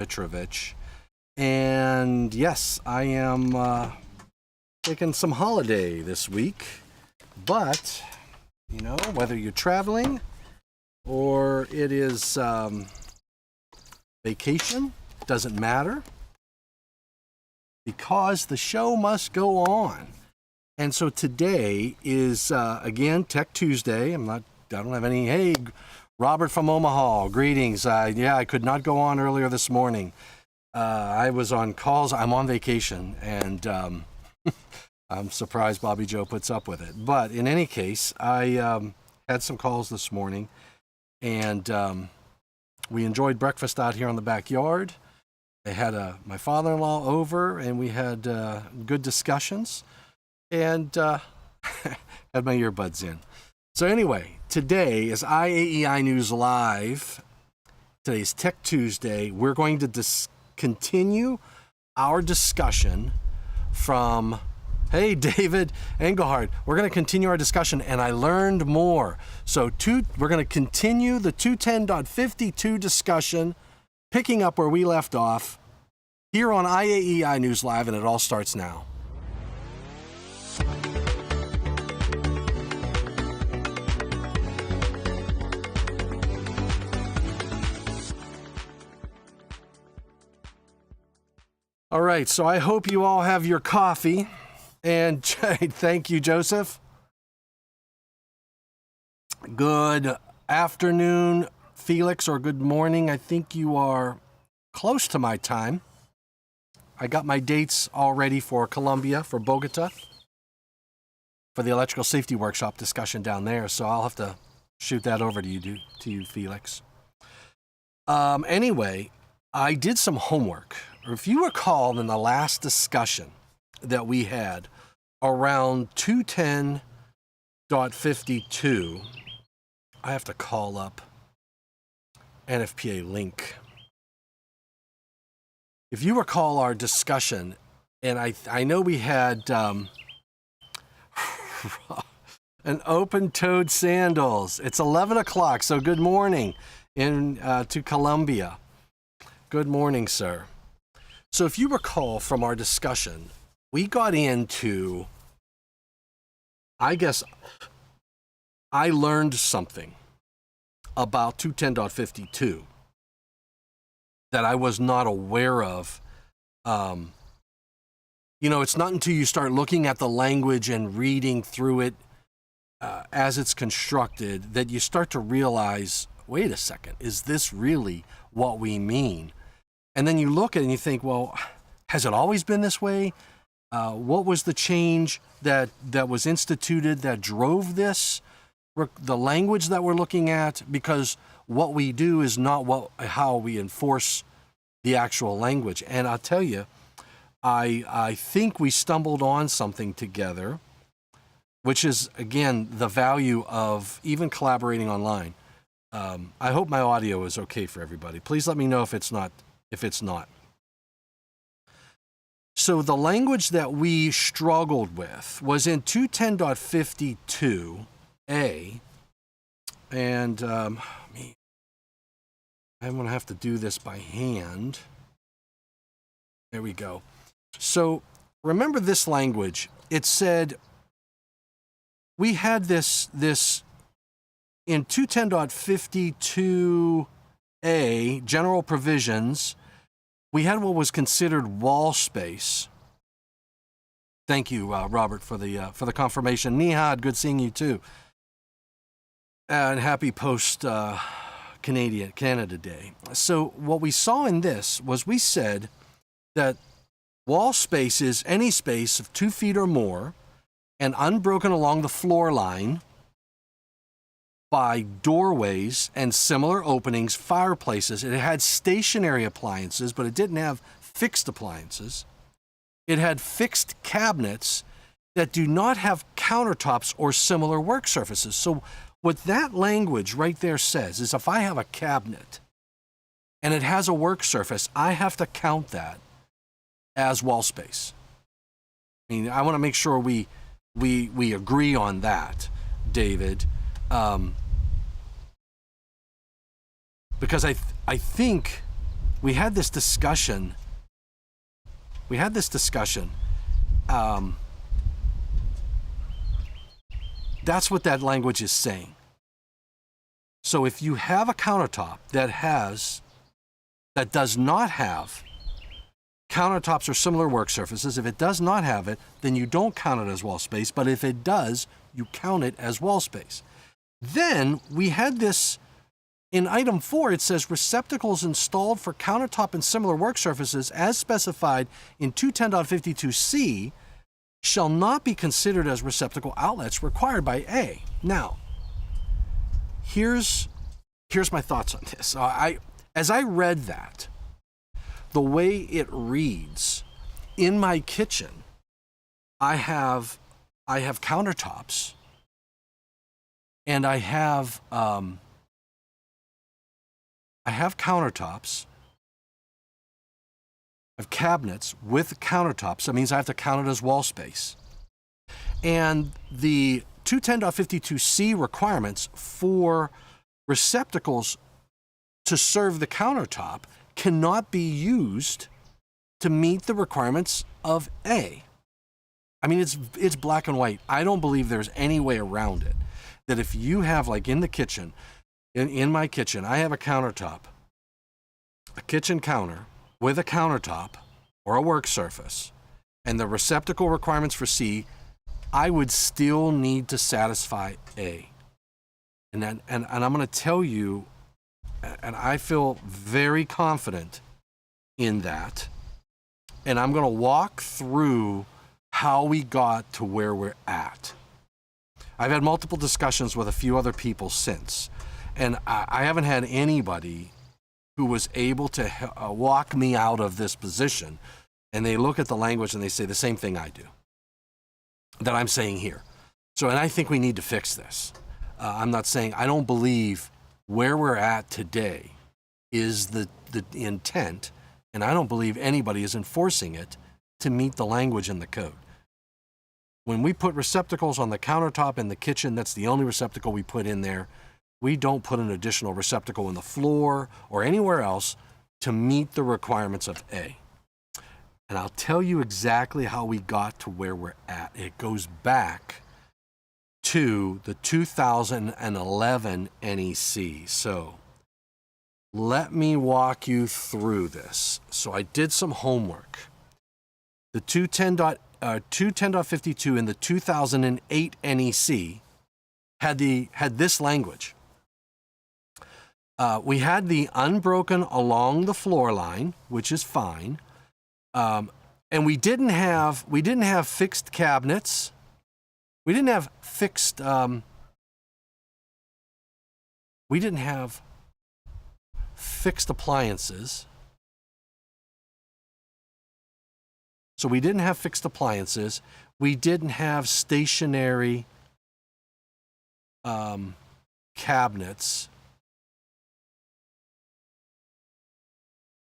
Petrovich. And yes, I am taking some holiday this week. But, you know, whether you're traveling or it is vacation, doesn't matter. Because the show must go on. And so today is, again, Tech Tuesday. I don't have any, hey, Robert from Omaha, greetings. Yeah, I could not go on earlier this morning. I was on calls. I'm on vacation, and I'm surprised Bobby Joe puts up with it. But in any case, I had some calls this morning, and we enjoyed breakfast out here in the backyard. I had my father-in-law over, and we had good discussions, and had my earbuds in. So anyway, today is IAEI News Live. Today's Tech Tuesday. We're going to continue our discussion from, hey, David Engelhardt. We're going to continue our discussion, and I learned more. So we're going to continue the 210.52 discussion, picking up where we left off here on IAEI News Live, and it all starts now. All right, so I hope you all have your coffee, and thank you, Joseph. Good afternoon, Felix, or good morning. I think you are close to my time. I got my dates all ready for Colombia, for Bogota, for the electrical safety workshop discussion down there, so I'll have to shoot that over to you, Felix. Anyway, I did some homework. If you recall in the last discussion that we had around 210.52, I have to call up NFPA link. If you recall our discussion, and I know we had an open-toed sandals. It's 11 o'clock, so good morning to Colombia. Good morning, sir. So if you recall from our discussion, we got into, I guess, I learned something about 210.52 that I was not aware of. You know, it's not until you start looking at the language and reading through it as it's constructed that you start to realize, wait a second, is this really what we mean? And then you look at it and you think, well, has it always been this way? What was the change that was instituted that drove this? The language that we're looking at, because what we do is not how we enforce the actual language. And I'll tell you, I think we stumbled on something together, which is, again, the value of even collaborating online. I hope my audio is okay for everybody. Please let me know if it's not. So the language that we struggled with was in 210.52a, and I'm going to have to do this by hand. There we go. So remember this language. It said we had this in 210.52a, general provisions. We had what was considered wall space. Thank you, Robert, for the confirmation. Nihad, good seeing you too. And happy Canada Day. So what we saw in this was we said that wall space is any space of 2 feet or more and unbroken along the floor line by doorways and similar openings, fireplaces. It had stationary appliances, but it didn't have fixed appliances. It had fixed cabinets that do not have countertops or similar work surfaces. So what that language right there says is if I have a cabinet and it has a work surface, I have to count that as wall space. I mean, I want to make sure we agree on that, David. Because I think we had this discussion. That's what that language is saying. So if you have a countertop that does not have countertops or similar work surfaces, if it does not have it, then you don't count it as wall space, but if it does, you count it as wall space. Then we had this, in item 4, it says receptacles installed for countertop and similar work surfaces as specified in 210.52c shall not be considered as receptacle outlets required by A. Now, here's my thoughts on this. As I read that, the way it reads, in my kitchen, I have countertops, and I have countertops. I have cabinets with countertops. That means I have to count it as wall space. And the 210.52c requirements for receptacles to serve the countertop cannot be used to meet the requirements of A. I mean, it's black and white. I don't believe there's any way around it. That if you have, like in the kitchen, in my kitchen, I have a countertop, a kitchen counter with a countertop or a work surface, and the receptacle requirements for C, I would still need to satisfy A. And I'm going to tell you, and I feel very confident in that, and I'm going to walk through how we got to where we're at. I've had multiple discussions with a few other people since, and I haven't had anybody who was able to walk me out of this position, and they look at the language and they say the same thing I do, that I'm saying here. So, and I think we need to fix this. I'm not saying, I don't believe where we're at today is the intent, and I don't believe anybody is enforcing it to meet the language in the code. When we put receptacles on the countertop in the kitchen, that's the only receptacle we put in there. We don't put an additional receptacle in the floor or anywhere else to meet the requirements of A. And I'll tell you exactly how we got to where we're at. It goes back to the 2011 NEC. So let me walk you through this. So I did some homework. The 210.52 in the 2008 NEC had this language. We had the unbroken along the floor line, which is fine, and we didn't have fixed cabinets. We didn't have fixed. We didn't have fixed appliances. So we didn't have fixed appliances. We didn't have stationary cabinets.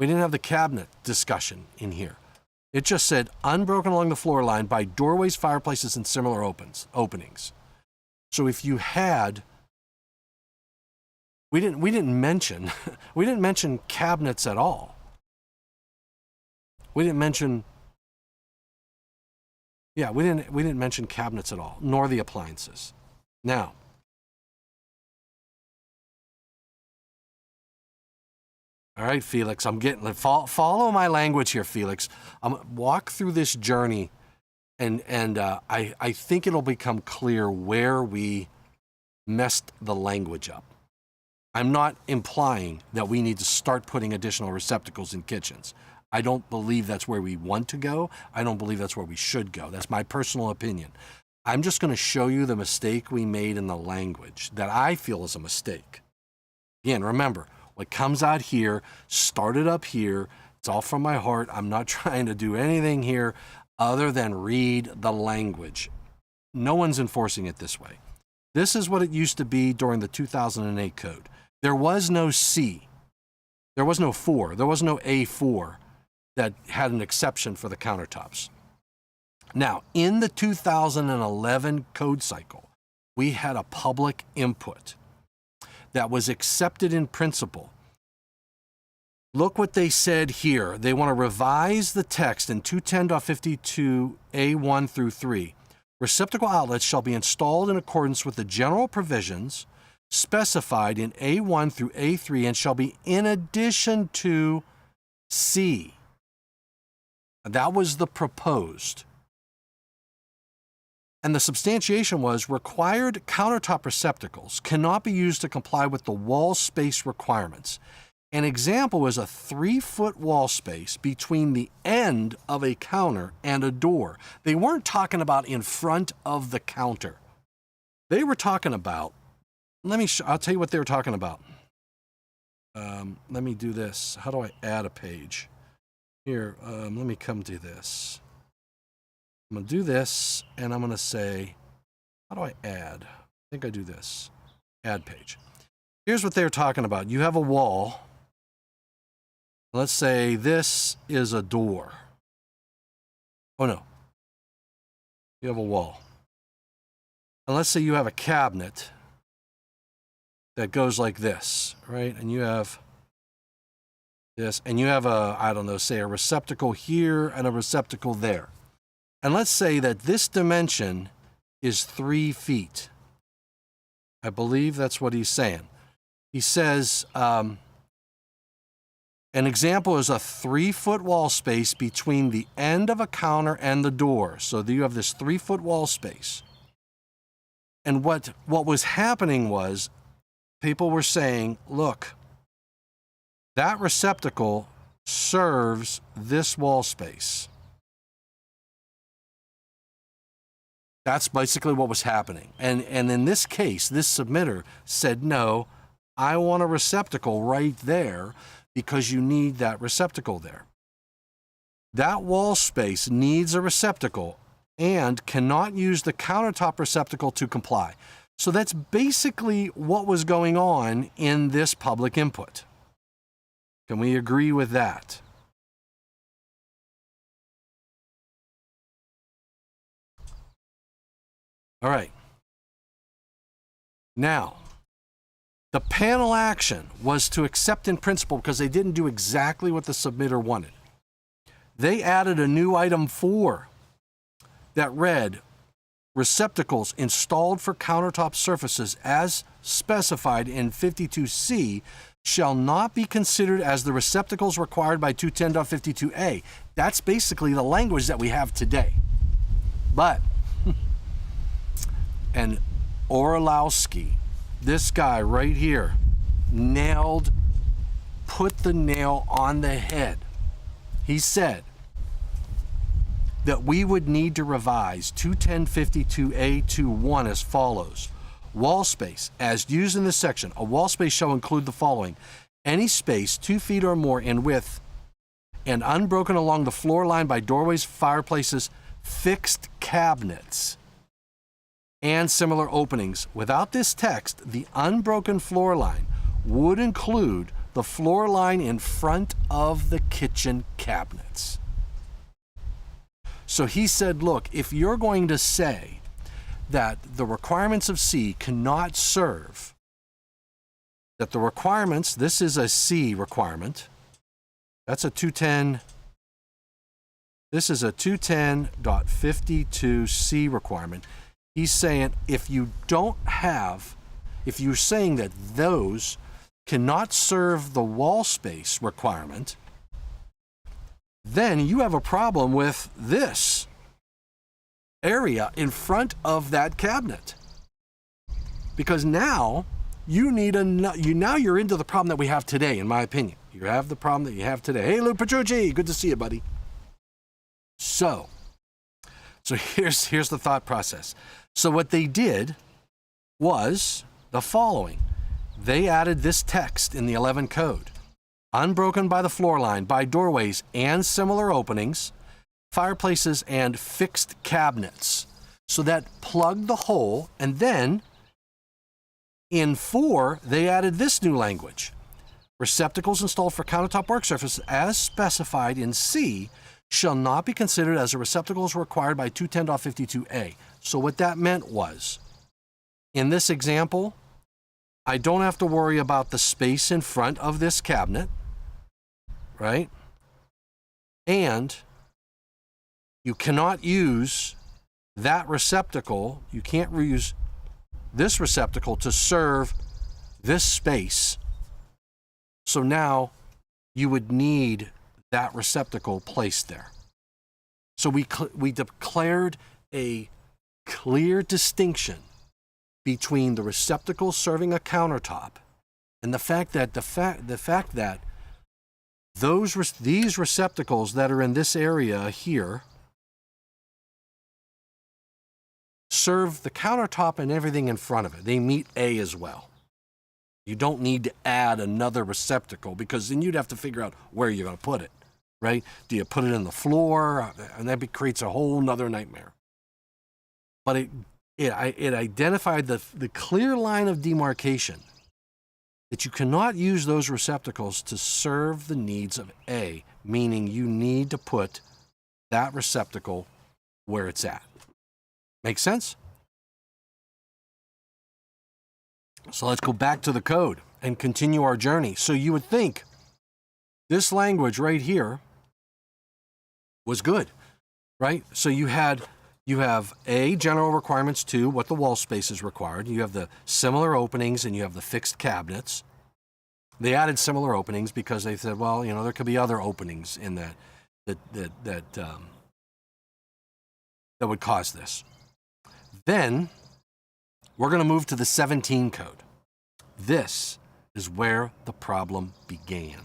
We didn't have the cabinet discussion in here. It just said unbroken along the floor line by doorways, fireplaces, and similar openings. So if you had, we didn't mention cabinets at all. We didn't mention cabinets at all, nor the appliances. Now, all right, Felix, follow my language here, Felix. Walk through this journey, and I think it'll become clear where we messed the language up. I'm not implying that we need to start putting additional receptacles in kitchens. I don't believe that's where we want to go. I don't believe that's where we should go. That's my personal opinion. I'm just going to show you the mistake we made in the language that I feel is a mistake. Again, remember, what comes out here started up here. It's all from my heart. I'm not trying to do anything here other than read the language. No one's enforcing it this way. This is what it used to be during the 2008 code. There was no C. There was no 4. There was no A4 that had an exception for the countertops. Now, in the 2011 code cycle, we had a public input that was accepted in principle. Look what they said here. They want to revise the text in 210.52A1 through 3. Receptacle outlets shall be installed in accordance with the general provisions specified in A1 through A3 and shall be in addition to C. That was the proposed. And the substantiation was required countertop receptacles cannot be used to comply with the wall space requirements. An example is a 3-foot wall space between the end of a counter and a door. They weren't talking about in front of the counter. They were talking about, I'll tell you what they were talking about. Let me do this. How do I add a page? Here, let me come to this. I'm going to do this, and I'm going to say, how do I add? I think I do this. Add page. Here's what they're talking about. You have a wall. Let's say this is a door. Oh, no. You have a wall. And let's say you have a cabinet that goes like this, right? And you have this, and you have a, I don't know, say a receptacle here and a receptacle there. And let's say that this dimension is 3 feet. I believe that's what he's saying. He says, an example is a 3-foot wall space between the end of a counter and the door. So you have this 3-foot wall space. And what was happening was people were saying, look, that receptacle serves this wall space. That's basically what was happening. And in this case, this submitter said, no, I want a receptacle right there, because you need that receptacle there. That wall space needs a receptacle and cannot use the countertop receptacle to comply. So that's basically what was going on in this public input. Can we agree with that? All right. Now, the panel action was to accept in principle because they didn't do exactly what the submitter wanted. They added a new item 4 that read, receptacles installed for countertop surfaces as specified in 52C shall not be considered as the receptacles required by 210.52A. That's basically the language that we have today. But, and Orlowski, this guy right here, put the nail on the head. He said that we would need to revise 210.52A21 as follows. Wall space, as used in this section, a wall space shall include the following. Any space 2 feet or more in width and unbroken along the floor line by doorways, fireplaces, fixed cabinets, and similar openings. Without this text, the unbroken floor line would include the floor line in front of the kitchen cabinets. So he said, look, if you're going to say that the requirements of C cannot serve, that the requirements, this is a C requirement, that's a 210, this is a 210.52C requirement. He's saying if you're saying that those cannot serve the wall space requirement, then you have a problem with this area in front of that cabinet. Because now you're into the problem that we have today, in my opinion. You have the problem that you have today. Hey, Lou Petrucci, good to see you, buddy. So here's the thought process. So what they did was the following. They added this text in the 11 code. Unbroken by the floor line, by doorways and similar openings, fireplaces and fixed cabinets. So that plugged the hole, and then in 4, they added this new language. Receptacles installed for countertop work surfaces as specified in C shall not be considered as a receptacles required by 210.52A. So what that meant was, in this example, I don't have to worry about the space in front of this cabinet. right? And you cannot use that receptacle, you can't reuse this receptacle to serve this space. So now you would need that receptacle placed there. So we declared a clear distinction between the receptacle serving a countertop and the fact that these receptacles that are in this area here serve the countertop and everything in front of it. They meet A as well. You don't need to add another receptacle because then you'd have to figure out where you're going to put it, right? Do you put it in the floor? And that creates a whole nother nightmare. But it identified the clear line of demarcation that you cannot use those receptacles to serve the needs of A, meaning you need to put that receptacle where it's at. Make sense? So let's go back to the code and continue our journey. So you would think this language right here was good, right? So you have A, general requirements, 2, what the wall space is required. You have the similar openings and you have the fixed cabinets. They added similar openings because they said, well, there could be other openings in that would cause this. Then we're going to move to the 17 code. This is where the problem began.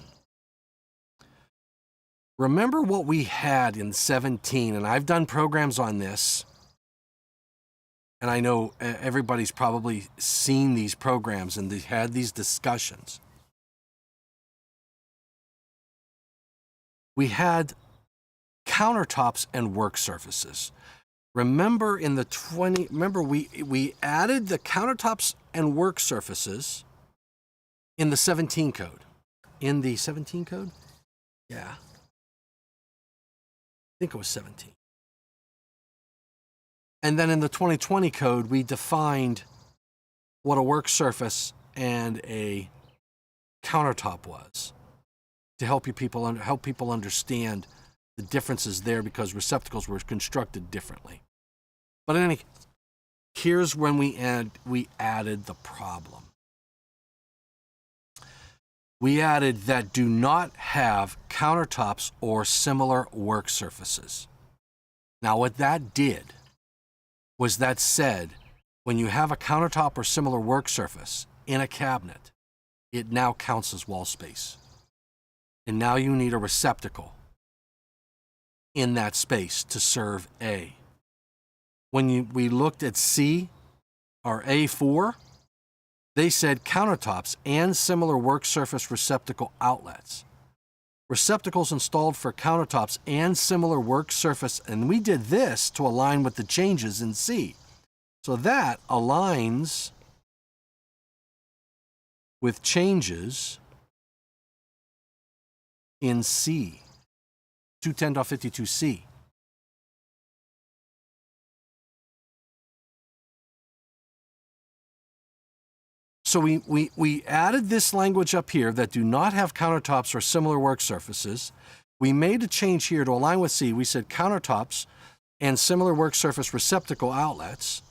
Remember what we had in 17, and I've done programs on this, and I know everybody's probably seen these programs and they had these discussions. We had countertops and work surfaces. Remember we added the countertops and work surfaces in the 17 code. In the 17 code? Yeah. I think it was 17. And then in the 2020 code, we defined what a work surface and a countertop was to help people understand the differences there because receptacles were constructed differently. But in any case, here's when we added the problem. We added that do not have countertops or similar work surfaces. Now what that did was that said, when you have a countertop or similar work surface in a cabinet, it now counts as wall space. And now you need a receptacle in that space to serve A. When we looked at C, or A4, they said countertops and similar work surface receptacle outlets. Receptacles installed for countertops and similar work surface, and we did this to align with the changes in C. So that aligns with changes in C, 210.52C. So we added this language up here that do not have countertops or similar work surfaces. We made a change here to align with C. We said countertops and similar work surface receptacle outlets.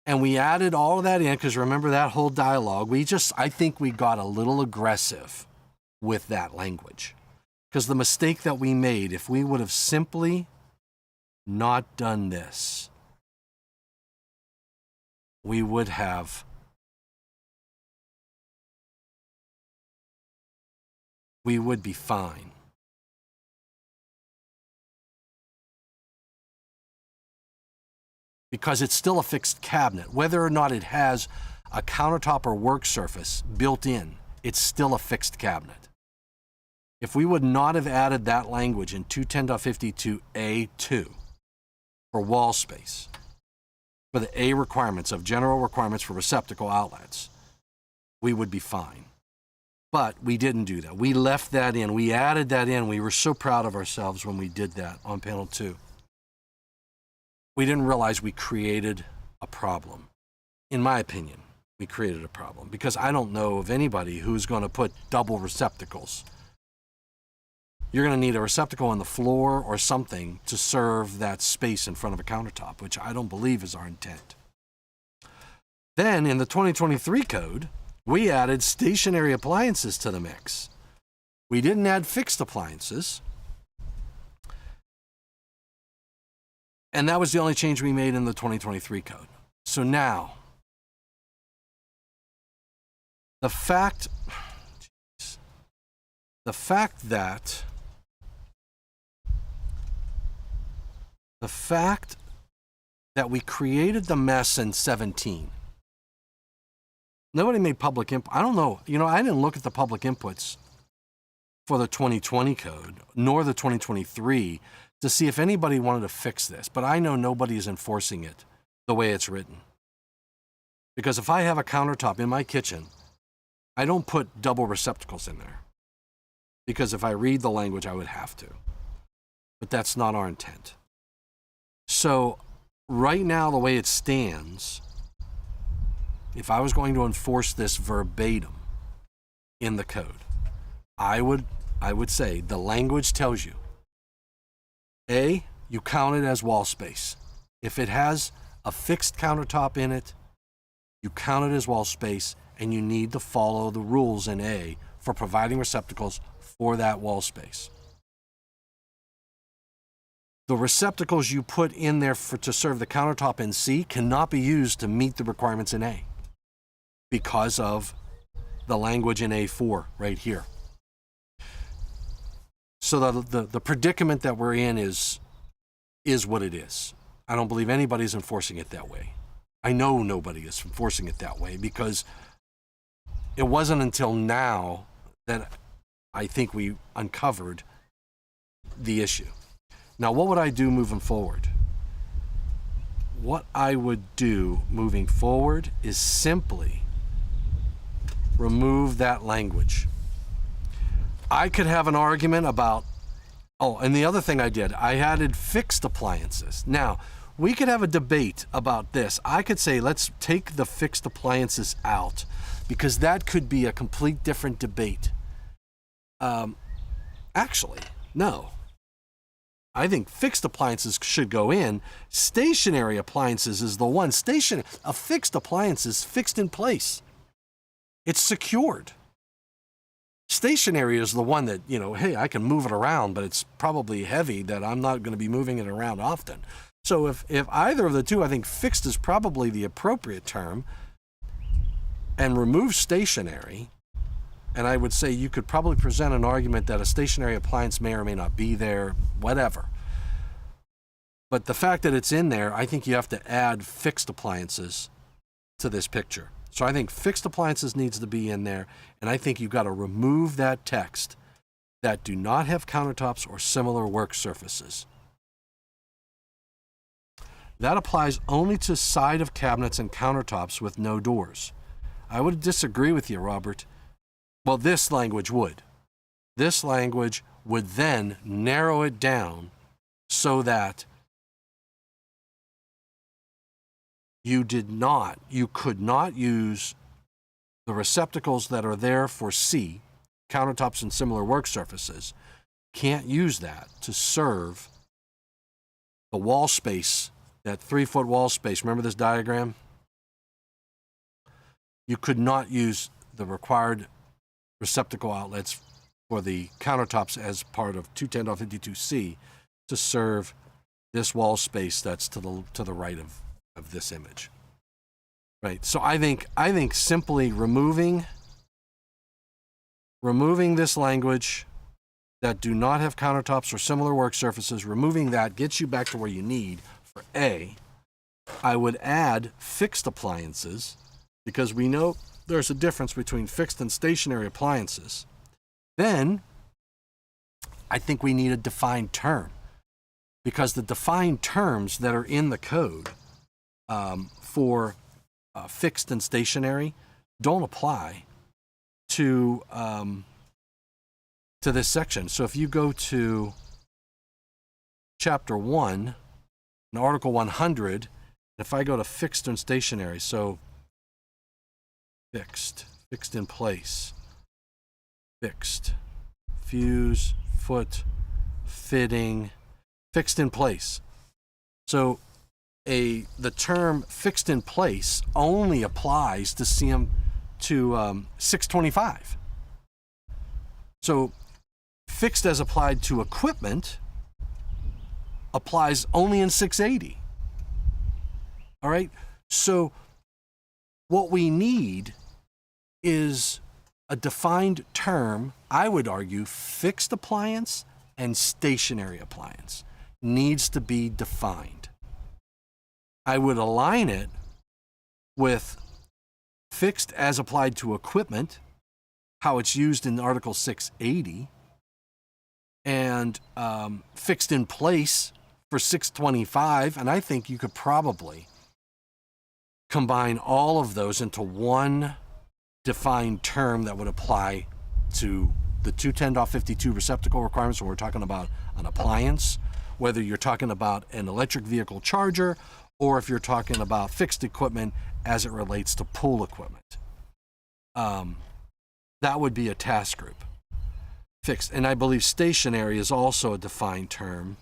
And we added all of that in because remember that whole dialogue. I think we got a little aggressive with that language. Because the mistake that we made, if we would have simply not done this, we would be fine. Because it's still a fixed cabinet. Whether or not it has a countertop or work surface built in, it's still a fixed cabinet. If we would not have added that language in 210.52A2 for wall space, for the A requirements of general requirements for receptacle outlets, we would be fine. But we didn't do that. We left that in. We added that in. We were so proud of ourselves when we did that on panel 2. We didn't realize we created a problem. In my opinion, we created a problem because I don't know of anybody who's going to put double receptacles you're going to need a receptacle on the floor or something to serve that space in front of a countertop, which I don't believe is our intent. Then in the 2023 code, we added stationary appliances to the mix. We didn't add fixed appliances. And that was the only change we made in the 2023 code. So now, the fact that we created the mess in 17. Nobody made public input. I don't know. I didn't look at the public inputs for the 2020 code, nor the 2023, to see if anybody wanted to fix this. But I know nobody is enforcing it the way it's written. Because if I have a countertop in my kitchen, I don't put double receptacles in there. Because if I read the language, I would have to. But that's not our intent. So right now, the way it stands, if I was going to enforce this verbatim in the code, I would say the language tells you, A, you count it as wall space. If it has a fixed countertop in it, you count it as wall space, and you need to follow the rules in A for providing receptacles for that wall space. The receptacles you put in there to serve the countertop in C cannot be used to meet the requirements in A because of the language in A4 right here. So the predicament that we're in is what it is. I don't believe anybody's enforcing it that way. I know nobody is enforcing it that way because it wasn't until now that I think we uncovered the issue. Now, what would I do moving forward? What I would do moving forward is simply remove that language. I could have an argument about, and the other thing I did, I added fixed appliances. Now, we could have a debate about this. I could say, let's take the fixed appliances out because that could be a complete different debate. Actually, no. I think fixed appliances should go in. Stationary appliances is the one. A fixed appliance is fixed in place. It's secured. Stationary is the one that, hey, I can move it around, but it's probably heavy that I'm not going to be moving it around often. So if either of the two, I think fixed is probably the appropriate term, and remove stationary. And I would say you could probably present an argument that a stationary appliance may or may not be there, whatever. But the fact that it's in there, I think you have to add fixed appliances to this picture. So I think fixed appliances needs to be in there, and I think you've got to remove that text that do not have countertops or similar work surfaces. That applies only to side of cabinets and countertops with no doors. I would disagree with you, Robert. Well, this language would. This language would then narrow it down so that you could not use the receptacles that are there for C, countertops and similar work surfaces. Can't use that to serve the wall space, that 3-foot wall space. Remember this diagram? You could not use the required receptacle outlets for the countertops as part of 210.52C to serve this wall space that's to the right of this image. Right. So I think simply removing this language that do not have countertops or similar work surfaces, removing that gets you back to where you need for A. I would add fixed appliances because we know there's a difference between fixed and stationary appliances. Then I think we need a defined term because the defined terms that are in the code for fixed and stationary don't apply to this section. So if you go to Chapter 1 in Article 100, if I go to fixed and stationary, so fixed in place, fixed, fuse, foot, fitting, fixed in place. So the term fixed in place only applies to 625. So fixed as applied to equipment applies only in 680. All right? So what we need is a defined term. I would argue fixed appliance and stationary appliance needs to be defined. I would align it with fixed as applied to equipment, how it's used in Article 680, and fixed in place for 625. And I think you could probably combine all of those into one defined term that would apply to the 210.52 receptacle requirements when we're talking about an appliance, whether you're talking about an electric vehicle charger or if you're talking about fixed equipment as it relates to pool equipment. That would be a task group. Fixed. And I believe stationary is also a defined term.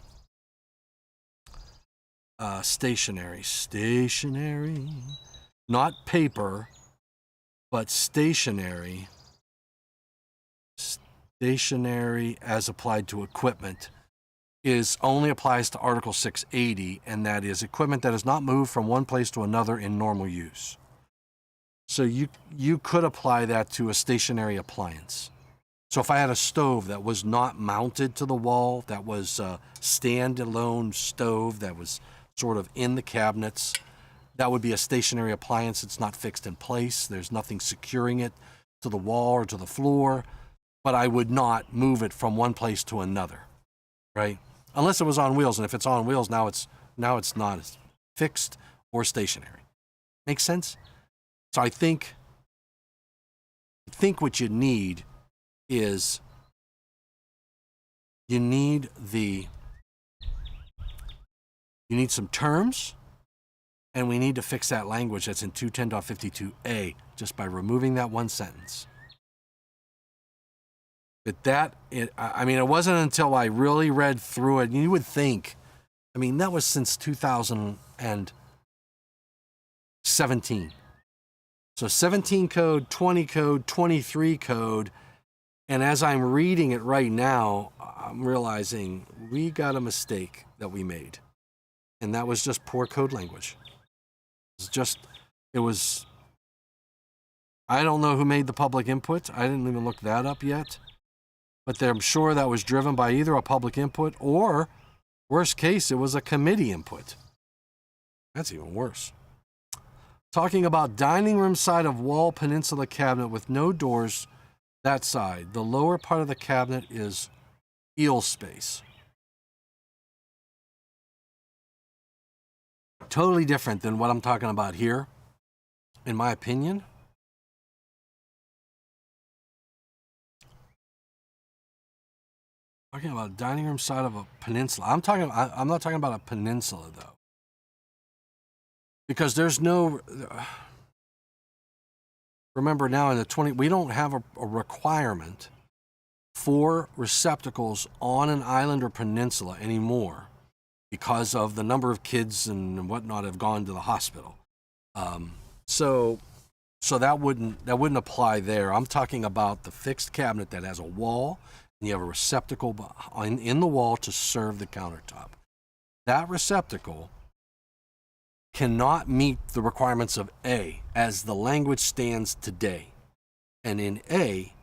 Stationary, not paper, but stationary as applied to equipment only applies to Article 680, and that is equipment that is not moved from one place to another in normal use. So you could apply that to a stationary appliance. So if I had a stove that was not mounted to the wall, that was a standalone stove that was sort of in the cabinets, that would be a stationary appliance. It's not fixed in place. There's nothing securing it to the wall or to the floor, but I would not move it from one place to another, right? Unless it was on wheels, and if it's on wheels, now it's not fixed or stationary. Make sense? So I think what you need is you need some terms, and we need to fix that language that's in 210.52a just by removing that one sentence. But it wasn't until I really read through it, and you would think, that was since 2017. So 17 code, 20 code, 23 code, and as I'm reading it right now, I'm realizing we got a mistake that we made. And that was just poor code language. I don't know who made the public input. I didn't even look that up yet. But I'm sure that was driven by either a public input or, worst case, it was a committee input. That's even worse. Talking about dining room side of wall peninsula cabinet with no doors that side. The lower part of the cabinet is eel space. Totally different than what I'm talking about here, in my opinion. Talking about dining room side of a peninsula. I'm not talking about a peninsula though, because there's no. Remember now in the we don't have a requirement for receptacles on an island or peninsula anymore, because of the number of kids and whatnot have gone to the hospital. So that wouldn't apply there. I'm talking about the fixed cabinet that has a wall and you have a receptacle in the wall to serve the countertop. That receptacle cannot meet the requirements of A as the language stands today. And in A,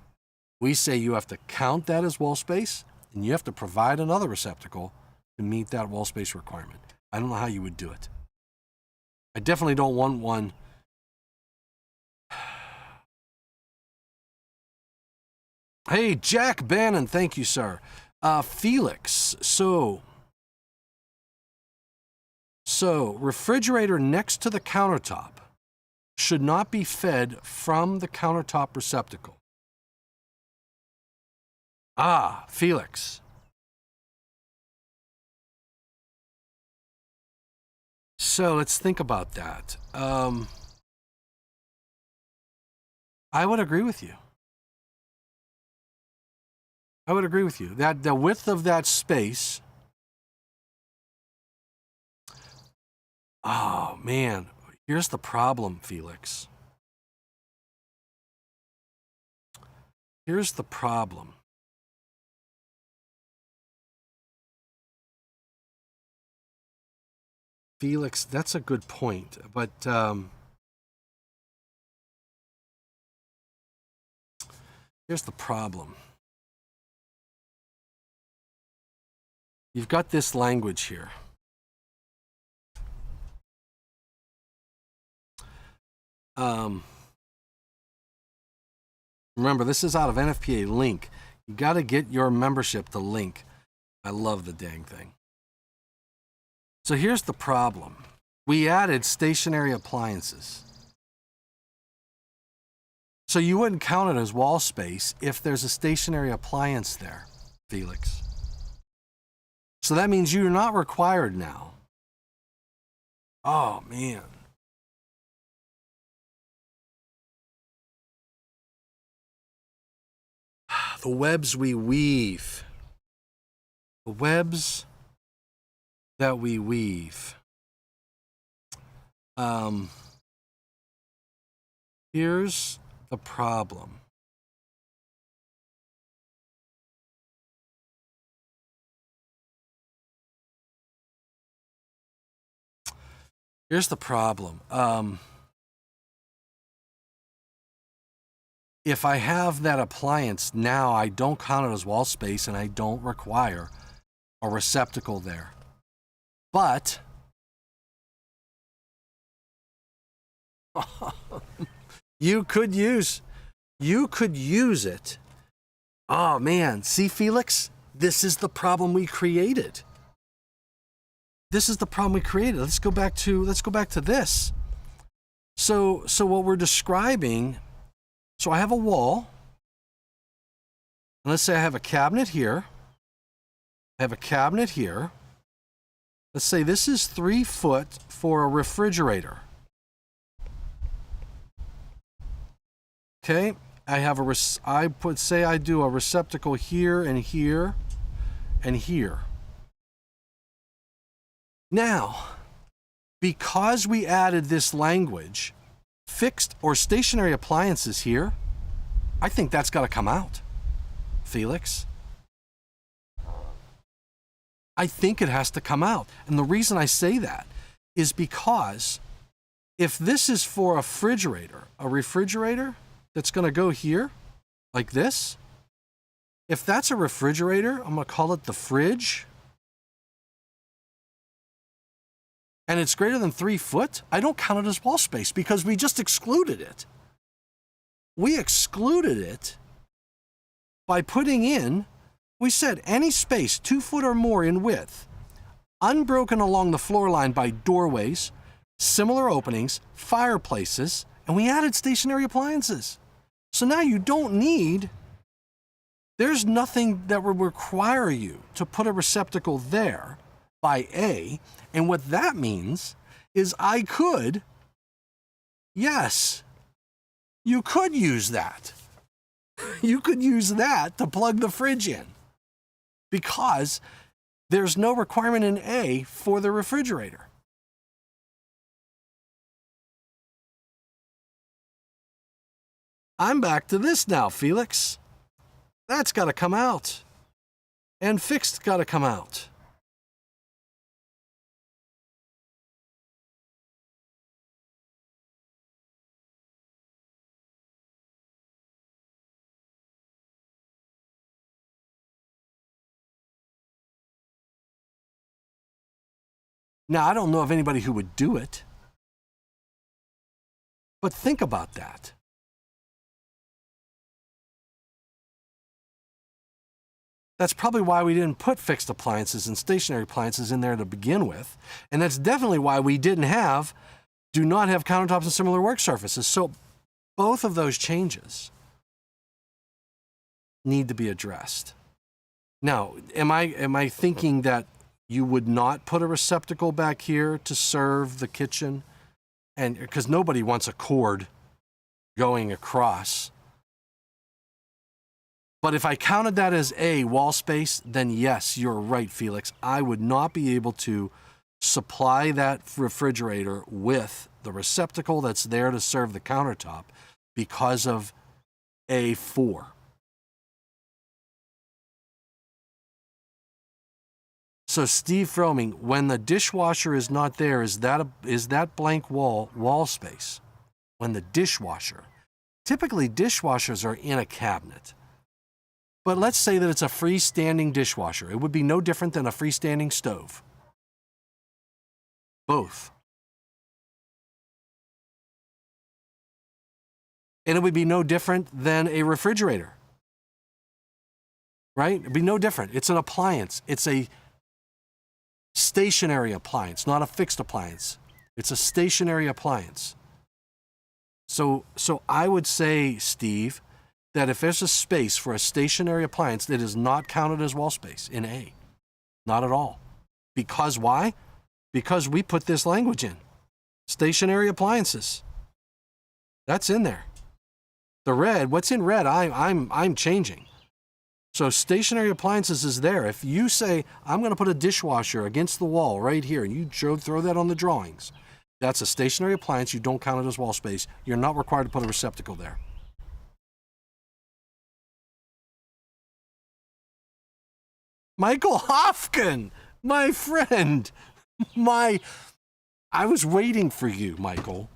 we say you have to count that as wall space and you have to provide another receptacle to meet that wall space requirement. I don't know how you would do it. I definitely don't want one. Hey, Jack Bannon, thank you, sir. Felix, so refrigerator next to the countertop should not be fed from the countertop receptacle. Felix. So let's think about that. I would agree with you. I would agree with you. That the width of that space. Oh, man. Here's the problem, Felix. Here's the problem. Felix, that's a good point, but here's the problem. You've got this language here. Remember, this is out of NFPA link. You got to get your membership to link. I love the dang thing. So here's the problem. We added stationary appliances. So you wouldn't count it as wall space if there's a stationary appliance there, Felix. So that means you're not required now. Oh, man. The webs we weave. The webs that we weave. Here's the problem. Here's the problem. If I have that appliance now, I don't count it as wall space and I don't require a receptacle there. But you could use it. Oh man, see Felix? This is the problem we created. This is the problem we created. Let's go back to this. So what we're describing, so I have a wall. And let's say I have a cabinet here. I have a cabinet here. Let's say this is 3 foot for a refrigerator. Okay, I do a receptacle here and here and here. Now, because we added this language, fixed or stationary appliances here, I think that's got to come out, Felix. I think it has to come out. And the reason I say that is because if this is for a refrigerator that's going to go here, like this, if that's a refrigerator, I'm going to call it the fridge, and it's greater than 3 foot, I don't count it as wall space because we just excluded it. We excluded it by putting in, we said any space 2 foot or more in width, unbroken along the floor line by doorways, similar openings, fireplaces, and we added stationary appliances. So now you don't need, there's nothing that would require you to put a receptacle there by A. And what that means is I could, yes, you could use that. You could use that to plug the fridge in because there's no requirement in A for the refrigerator. I'm back to this now, Felix. That's got to come out. And fixed got to come out. Now, I don't know of anybody who would do it. But think about that. That's probably why we didn't put fixed appliances and stationary appliances in there to begin with. And that's definitely why we do not have countertops and similar work surfaces. So both of those changes need to be addressed. Now, am I thinking that you would not put a receptacle back here to serve the kitchen? And because nobody wants a cord going across. But if I counted that as A, wall space, then yes, you're right, Felix. I would not be able to supply that refrigerator with the receptacle that's there to serve the countertop because of A4. So Steve Froming, when the dishwasher is not there, is that blank wall space? When the dishwasher, typically dishwashers are in a cabinet. But let's say that it's a freestanding dishwasher. It would be no different than a freestanding stove. Both. And it would be no different than a refrigerator. Right? It'd be no different. It's an appliance. It's a stationary appliance, not a fixed appliance. It's a stationary appliance. So I would say, Steve, that if there's a space for a stationary appliance, it is not counted as wall space in A. Not at all. Because why? Because we put this language in. Stationary appliances. That's in there. The red, what's in red, I'm changing. So stationary appliances is there. If you say, I'm going to put a dishwasher against the wall right here, and you throw that on the drawings, that's a stationary appliance. You don't count it as wall space. You're not required to put a receptacle there. Michael Hofkin, my friend, I was waiting for you, Michael.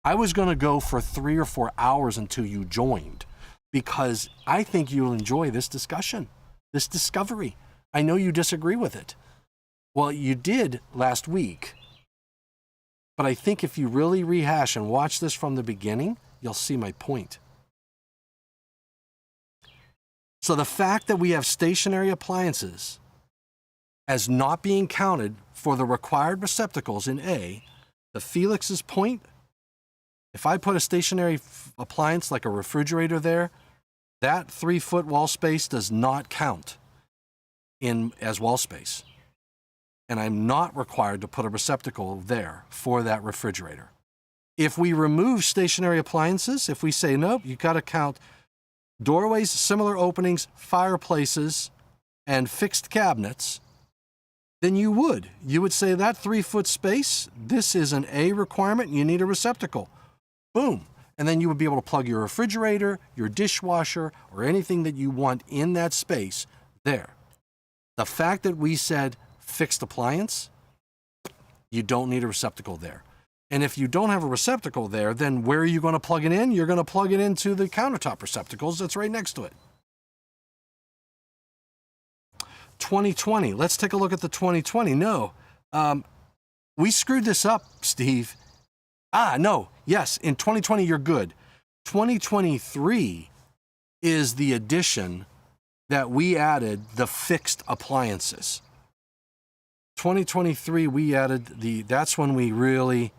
I was going to go for 3 or 4 hours until you joined because I think you'll enjoy this discussion, this discovery. I know you disagree with it. Well, you did last week, but I think if you really rehash and watch this from the beginning, you'll see my point. So the fact that we have stationary appliances as not being counted for the required receptacles in A, the Felix's point, if I put a stationary appliance like a refrigerator there, that 3-foot wall space does not count as wall space. And I'm not required to put a receptacle there for that refrigerator. If we remove stationary appliances, if we say, nope, you got to count doorways, similar openings, fireplaces, and fixed cabinets, then you would say that 3-foot space, this is an A requirement, and you need a receptacle. Boom. And then you would be able to plug your refrigerator, your dishwasher, or anything that you want in that space there. The fact that we said fixed appliance, you don't need a receptacle there. And if you don't have a receptacle there, then where are you going to plug it in? You're going to plug it into the countertop receptacles that's right next to it. 2020. Let's take a look at the 2020. No, we screwed this up, Steve. No. Yes, in 2020, you're good. 2023 is the addition that we added the fixed appliances. 2023, we added that's when we really,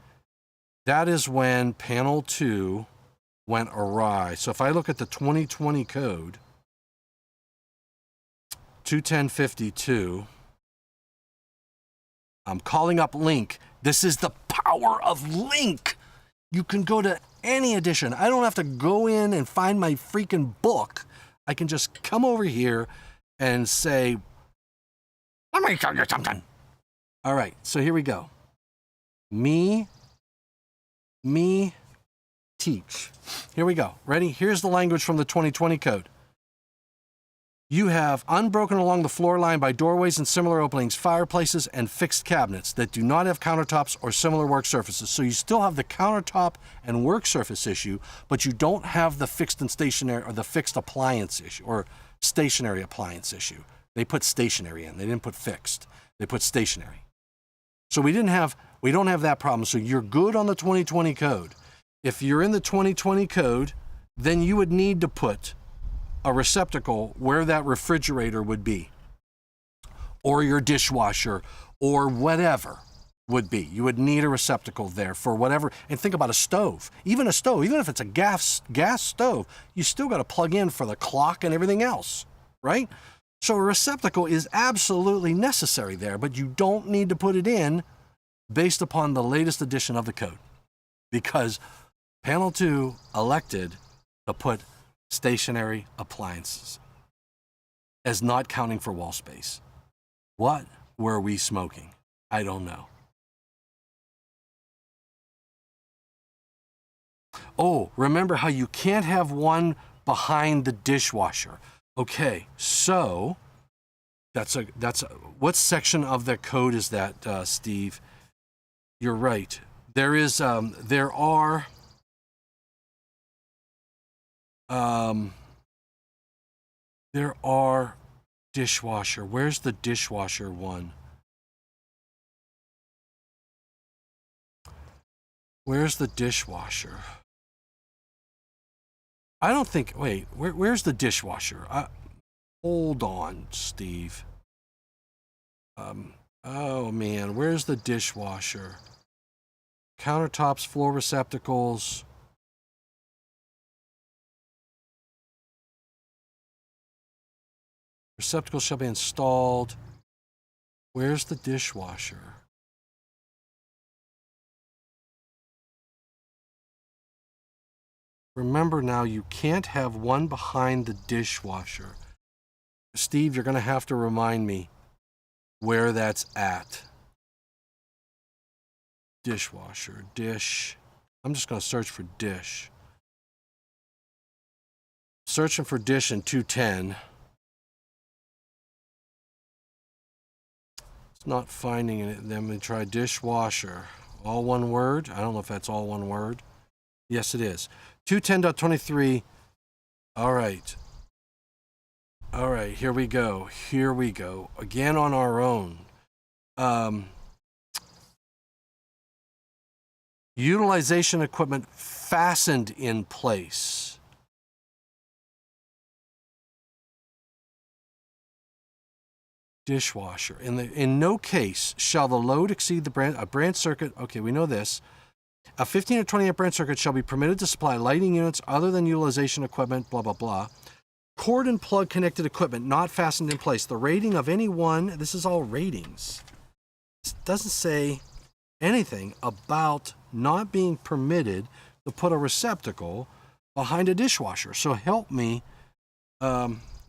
that is when panel 2 went awry. So if I look at the 2020 code, 21052, I'm calling up Link. This is the power of Link. You can go to any edition. I don't have to go in and find my freaking book. I can just come over here and say, let me tell you something. All right, so here we go. Me, teach. Here we go. Ready? Here's the language from the 2020 code. You have unbroken along the floor line by doorways and similar openings, fireplaces, and fixed cabinets that do not have countertops or similar work surfaces. So you still have the countertop and work surface issue, but you don't have the fixed and stationary or the fixed appliance issue or stationary appliance issue. They put stationary in. They didn't put fixed. They put stationary. So we don't have that problem. So you're good on the 2020 code. If you're in the 2020 code, then you would need to put a receptacle where that refrigerator would be, or your dishwasher, or whatever would be. You would need a receptacle there for whatever. And think about a stove. Even a stove, even if it's a gas stove, you still got to plug in for the clock and everything else, right? So a receptacle is absolutely necessary there, but you don't need to put it in based upon the latest edition of the code, because panel 2 elected to put stationary appliances. as not counting for wall space. What were we smoking? I don't know. Oh, remember how you can't have one behind the dishwasher. Okay, so that's a what section of the code is that, Steve? You're right. There are dishwasher. Where's the dishwasher one? Where's the dishwasher? I don't think, wait, where's the dishwasher? Hold on, Steve. Oh man, where's the dishwasher? Countertops, floor receptacles. Receptacles shall be installed. Where's the dishwasher? Remember now, you can't have one behind the dishwasher. Steve, you're going to have to remind me where that's at. Dishwasher, dish. I'm just going to search for dish. Searching for dish in 210. It's not finding it. Then we try dishwasher. All one word. I don't know if that's all one word. Yes, it is. 210.23. All right. All right, here we go. Here we go. Again on our own. Utilization equipment fastened in place. Dishwasher. In no case shall the load exceed a branch circuit. Okay, we know this. A 15 or 20 amp branch circuit shall be permitted to supply lighting units other than utilization equipment, blah, blah, blah. Cord and plug connected equipment not fastened in place. The rating of any one, this is all ratings. It doesn't say anything about not being permitted to put a receptacle behind a dishwasher. So help me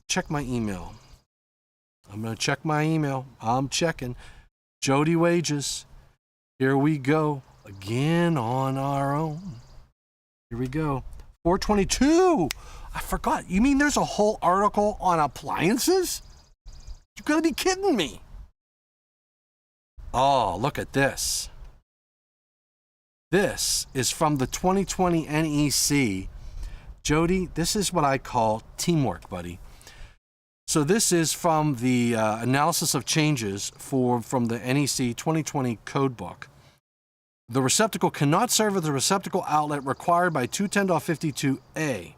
check my email. I'm going to check my email. I'm checking. Jody Wages. Here we go. Again on our own. Here we go. 422. I forgot. You mean there's a whole article on appliances? You're going to be kidding me. Oh, look at this. This is from the 2020 NEC. Jody, this is what I call teamwork, buddy. So this is from the analysis of changes from the NEC 2020 code book. The receptacle cannot serve as the receptacle outlet required by 210.52a.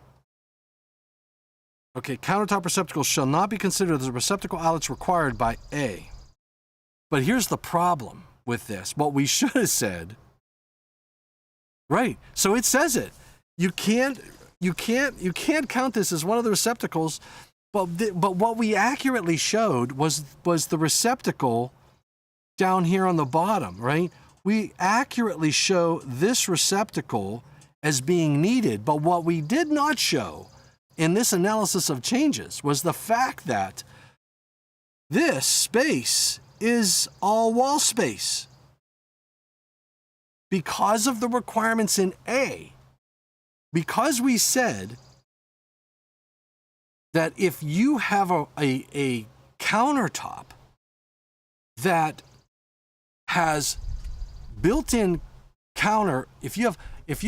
Okay, countertop receptacles shall not be considered as receptacle outlets required by A. But here's the problem with this. What we should have said, right? So it says it. You can't count this as one of the receptacles. But what we accurately showed was the receptacle down here on the bottom, right? We accurately show this receptacle as being needed, but what we did not show in this analysis of changes was the fact that this space is all wall space because of the requirements in A. Because we said that if you have a countertop that has built-in counter, if you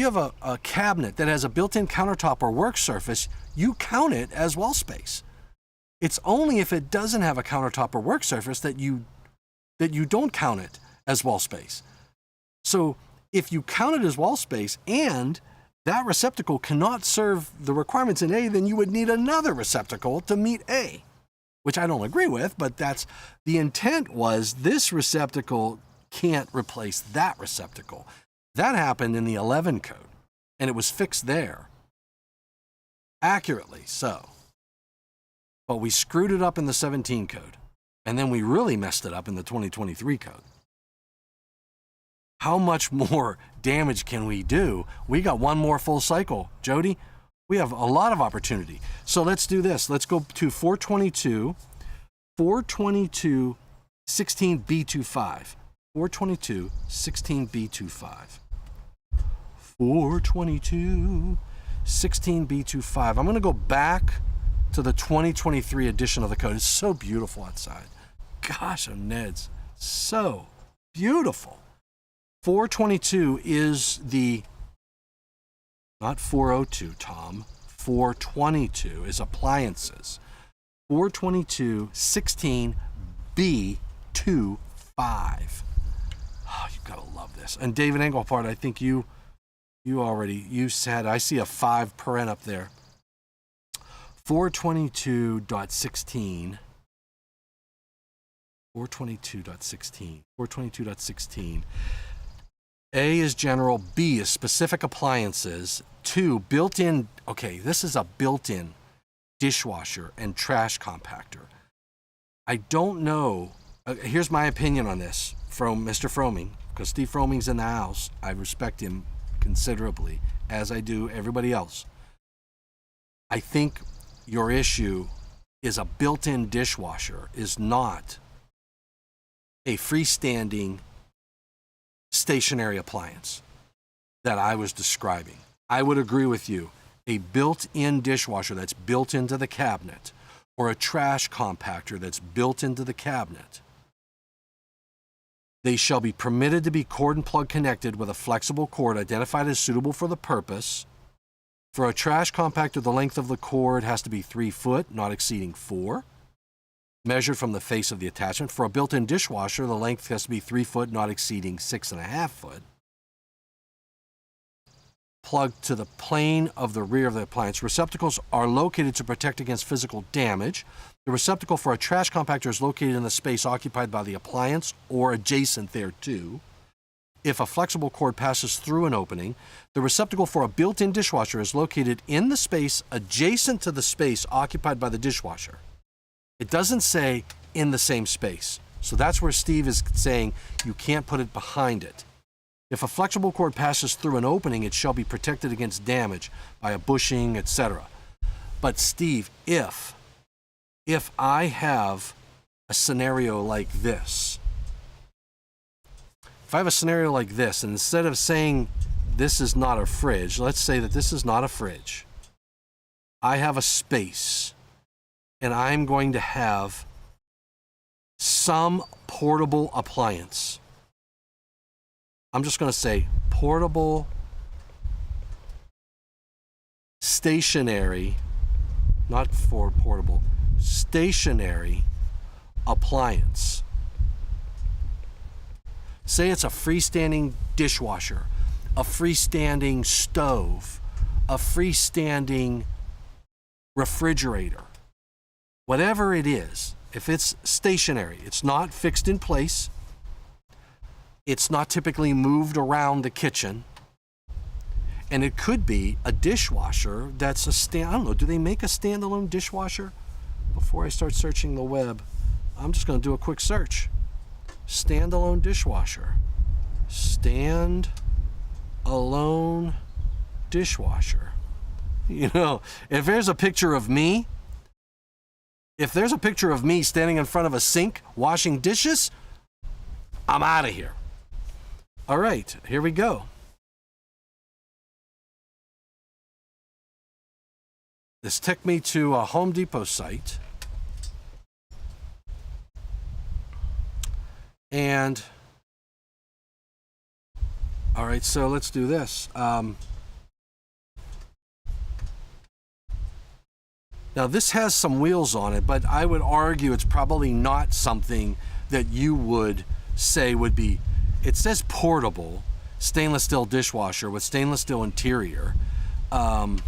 have a cabinet that has a built-in countertop or work surface, you count it as wall space. It's only if it doesn't have a countertop or work surface that you don't count it as wall space. So if you count it as wall space and that receptacle cannot serve the requirements in A, then you would need another receptacle to meet A, which I don't agree with, but that's the intent was this receptacle can't replace that receptacle. That happened in the 11 code, and it was fixed there. Accurately so. But we screwed it up in the 17 code, and then we really messed it up in the 2023 code. How much more damage can we do? We got one more full cycle. Jody, We have a lot of opportunity. So let's do this. Let's go to 422, 16B25. 422, 16B25. 422, 16B25. I'm going to go back to the 2023 edition of the code. It's so beautiful outside. Gosh, oh Neds, so beautiful. 422 is the, not 402, Tom. 422 is appliances. 422, 16B25. Oh, you've got to love this. And David Engelpart, I think you said, I see a 5 paren up there. 422.16. 422.16. 422.16. A is general, B is specific appliances, 2, built-in, okay, this is a built-in dishwasher and trash compactor. I don't know, here's my opinion on this from Mr. Froming, because Steve Froming's in the house. I respect him considerably, as I do everybody else. I think your issue is a built-in dishwasher is not a freestanding stationary appliance that I was describing. I would agree with you. A built-in dishwasher that's built into the cabinet, or a trash compactor that's built into the cabinet, they shall be permitted to be cord and plug connected with a flexible cord identified as suitable for the purpose. For a trash compactor, the length of the cord has to be 3 foot, not exceeding 4, measured from the face of the attachment. For a built-in dishwasher, the length has to be 3 foot, not exceeding 6.5 foot. Plugged to the plane of the rear of the appliance. Receptacles are located to protect against physical damage. The receptacle for a trash compactor is located in the space occupied by the appliance or adjacent thereto. If a flexible cord passes through an opening, the receptacle for a built-in dishwasher is located in the space adjacent to the space occupied by the dishwasher. It doesn't say in the same space. So that's where Steve is saying you can't put it behind it. If a flexible cord passes through an opening, it shall be protected against damage by a bushing, etc. But Steve, if I have a scenario like this, and instead of saying this is not a fridge, let's say that this is not a fridge. I have a space, and I'm going to have some portable appliance. I'm just going to say portable, stationary, not for portable, stationary appliance. Say it's a freestanding dishwasher, a freestanding stove, a freestanding refrigerator. Whatever it is, if it's stationary, it's not fixed in place, it's not typically moved around the kitchen, and it could be a dishwasher that's I don't know, do they make a standalone dishwasher? Before I start searching the web, I'm just going to do a quick search. Standalone dishwasher. Stand-alone dishwasher. You know, if there's a picture of me standing in front of a sink washing dishes, I'm out of here. All right, here we go. This took me to a Home Depot site. And, all right, so let's do this. Now, this has some wheels on it, but I would argue it's probably not something that you would say would be, it says portable, stainless steel dishwasher with stainless steel interior. Oh,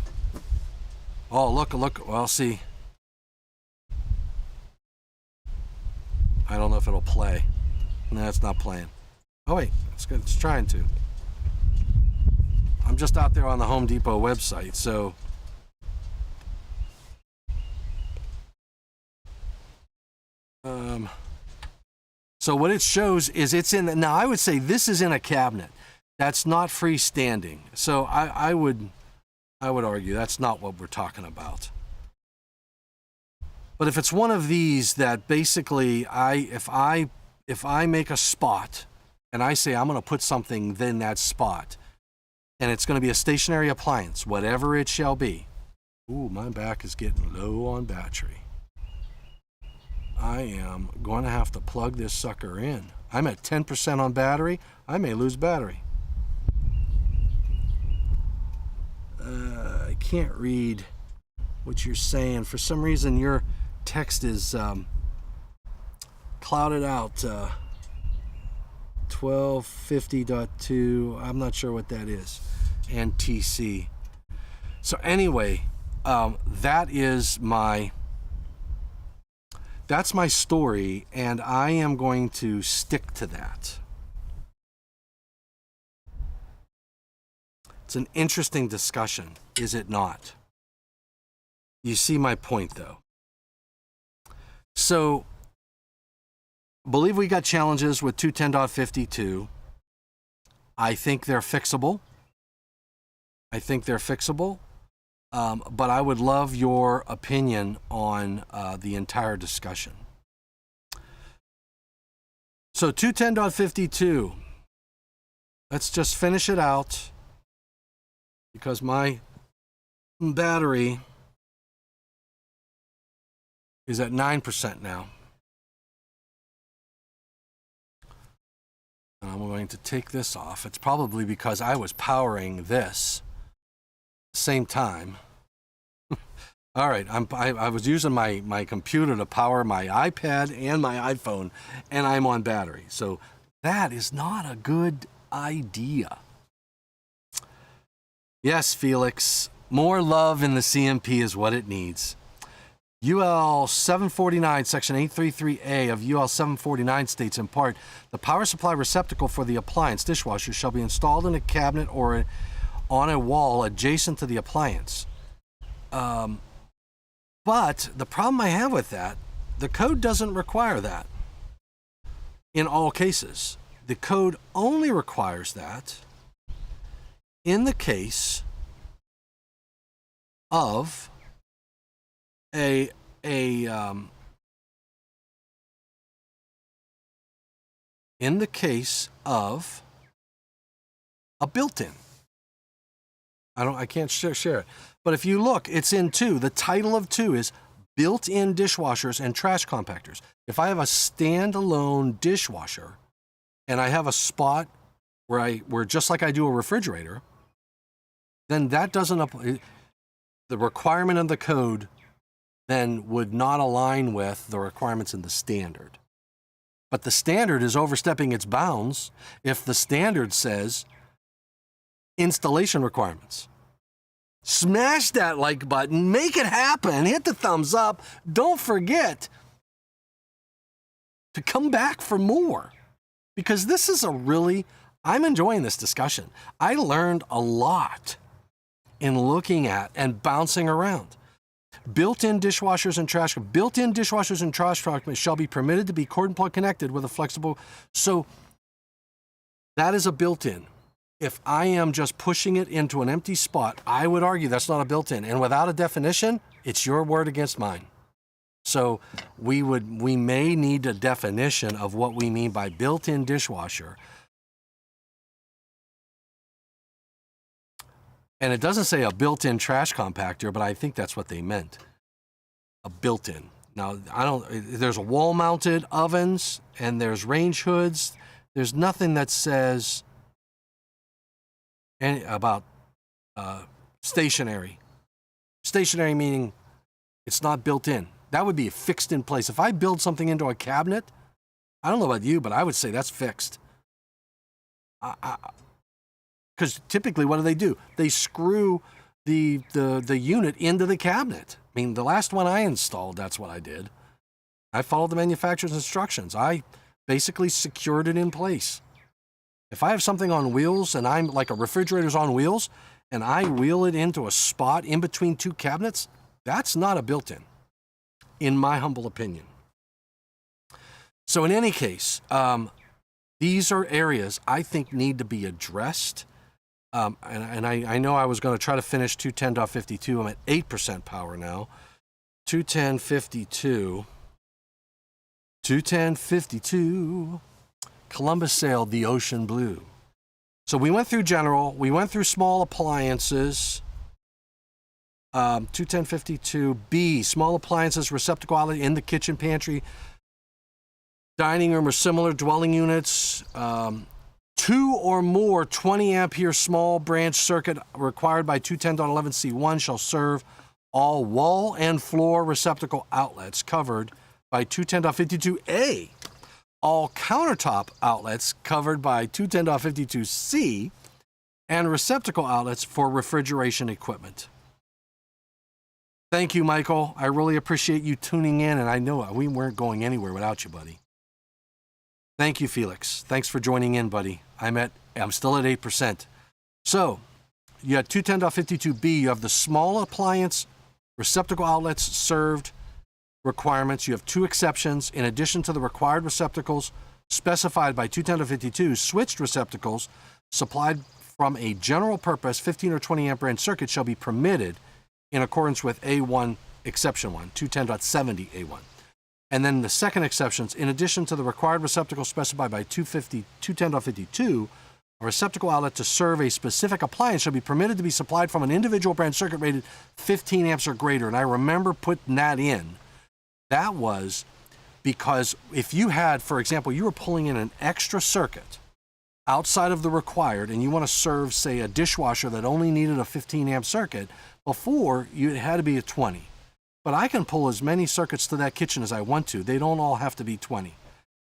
look, well, see. I don't know if it'll play. No, it's not playing. Oh, wait, it's good. It's trying to. I'm just out there on the Home Depot website, so. So what it shows is it's in, now I would say this is in a cabinet. That's not freestanding. So I would I would argue that's not what we're talking about. But if it's one of these that basically if I make a spot and I say I'm going to put something in that spot, and it's going to be a stationary appliance, whatever it shall be. Ooh, my back is getting low on battery. I am going to have to plug this sucker in. I'm at 10% on battery. I may lose battery. I can't read what you're saying. For some reason, your text is clouded out. 1250.2. I'm not sure what that is. And TC. So anyway, that's my story, and I am going to stick to that. It's an interesting discussion, is it not? You see my point, though. So, believe we got challenges with 210.52. I think they're fixable. But I would love your opinion on the entire discussion. So 210.52, let's just finish it out because my battery is at 9% now. And I'm going to take this off. It's probably because I was powering this same time. All right, I was using my computer to power my iPad and my iPhone, and I'm on battery. So that is not a good idea. Yes, Felix, more love in the CMP is what it needs. UL 749, Section 833A of UL 749 states in part, the power supply receptacle for the appliance dishwasher shall be installed in a cabinet or on a wall adjacent to the appliance. But the problem I have with that, the code doesn't require that in all cases. The code only requires that in the case of in the case of a built-in. I can't share it. But if you look, it's in 2. The title of 2 is built-in dishwashers and trash compactors. If I have a standalone dishwasher and I have a spot where just like I do a refrigerator, then that doesn't apply. The requirement of the code then would not align with the requirements in the standard. But the standard is overstepping its bounds if the standard says installation requirements. Smash that like button, make it happen, hit the thumbs up. Don't forget to come back for more, because this is I'm enjoying this discussion. I learned a lot in looking at and bouncing around. Built-in dishwashers and trash compactors shall be permitted to be cord and plug connected with a flexible. So that is a built-in. If I am just pushing it into an empty spot, I would argue that's not a built-in. And without a definition, it's your word against mine. So we may need a definition of what we mean by built-in dishwasher. And it doesn't say a built-in trash compactor, but I think that's what they meant. A built-in. Now, there's wall-mounted ovens and there's range hoods. There's nothing that says about stationary. Stationary meaning it's not built in. That would be fixed in place. If I build something into a cabinet, I don't know about you, but I would say that's fixed. Because typically, what do? They screw the unit into the cabinet. I mean, the last one I installed, that's what I did. I followed the manufacturer's instructions. I basically secured it in place. If I have something on wheels and I'm like a refrigerator's on wheels and I wheel it into a spot in between 2 cabinets, that's not a built-in, in my humble opinion. So in any case, these are areas I think need to be addressed. And I know I was going to try to finish 210.52. I'm at 8% power now. 210.52. 210.52. Columbus sailed the ocean blue. So we went through general. We went through small appliances. 210.52B, small appliances, receptacle outlet in the kitchen, pantry, dining room or similar dwelling units. 2 or more 20 ampere small branch circuit required by 210.11C1 shall serve all wall and floor receptacle outlets covered by 210.52A. All countertop outlets covered by 210.52C and receptacle outlets for refrigeration equipment. Thank you, Michael. I really appreciate you tuning in, and I know we weren't going anywhere without you, buddy. Thank you, Felix. Thanks for joining in, buddy. I'm still at 8%. So, you had 210.52B. You have the small appliance receptacle outlets served requirements. You have 2 exceptions. In addition to the required receptacles specified by 210.52, switched receptacles supplied from a general purpose 15 or 20 amp branch circuit shall be permitted in accordance with A1, exception 1, 210.70A1. And then the second exceptions, in addition to the required receptacle specified by 210.52, a receptacle outlet to serve a specific appliance shall be permitted to be supplied from an individual branch circuit rated 15 amps or greater. And I remember putting that in. That was because if you had, for example, you were pulling in an extra circuit outside of the required, and you want to serve, say, a dishwasher that only needed a 15 amp circuit, before it had to be a 20. But I can pull as many circuits to that kitchen as I want to. They don't all have to be 20.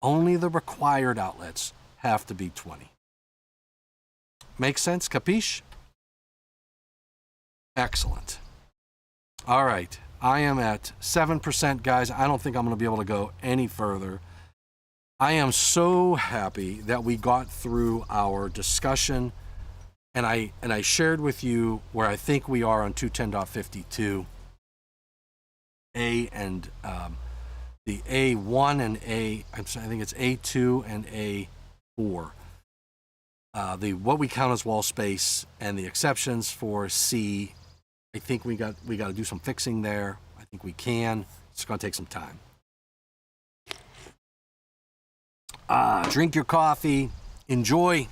Only the required outlets have to be 20. Make sense? Capiche? Excellent. All right. I am at 7%, guys. I don't think I'm going to be able to go any further. I am so happy that we got through our discussion, and I shared with you where I think we are on 210.52. A and the A1 and I think it's A2 and A4. What we count as wall space and the exceptions for C. I think we got to do some fixing there. I think we can. It's going to take some time. Drink your coffee. Enjoy.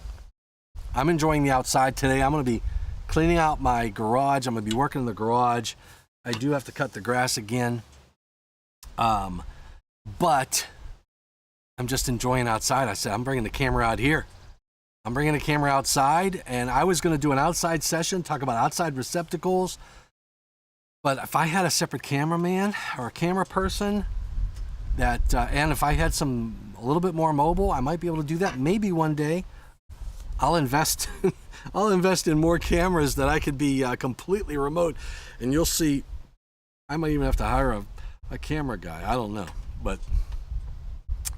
I'm enjoying the outside today. I'm going to be cleaning out my garage. I'm going to be working in the garage. I do have to cut the grass again. But I'm just enjoying outside. I said, I'm bringing the camera out here. I'm bringing the camera outside, and I was going to do an outside session, talk about outside receptacles. But if I had a separate cameraman or a camera person that, and if I had a little bit more mobile, I might be able to do that. Maybe one day I'll invest in more cameras that I could be completely remote, and you'll see. I might even have to hire a camera guy. I don't know. But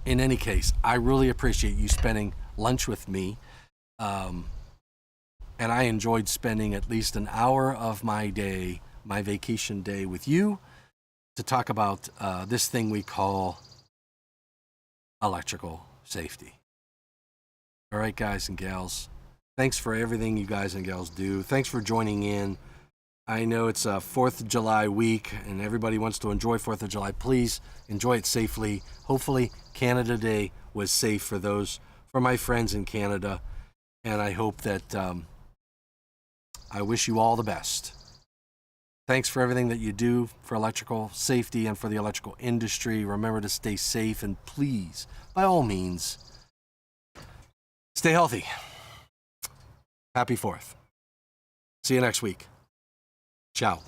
in any case, I really appreciate you spending lunch with me. And I enjoyed spending at least an hour of my day, my vacation day, with you to talk about this thing we call electrical safety. All right, guys and gals. Thanks for everything you guys and gals do. Thanks for joining in. I know it's a 4th of July week, and everybody wants to enjoy 4th of July. Please enjoy it safely. Hopefully, Canada Day was safe for my friends in Canada. And I hope that I wish you all the best. Thanks for everything that you do for electrical safety and for the electrical industry. Remember to stay safe, and please, by all means, stay healthy. Happy 4th. See you next week. Ciao.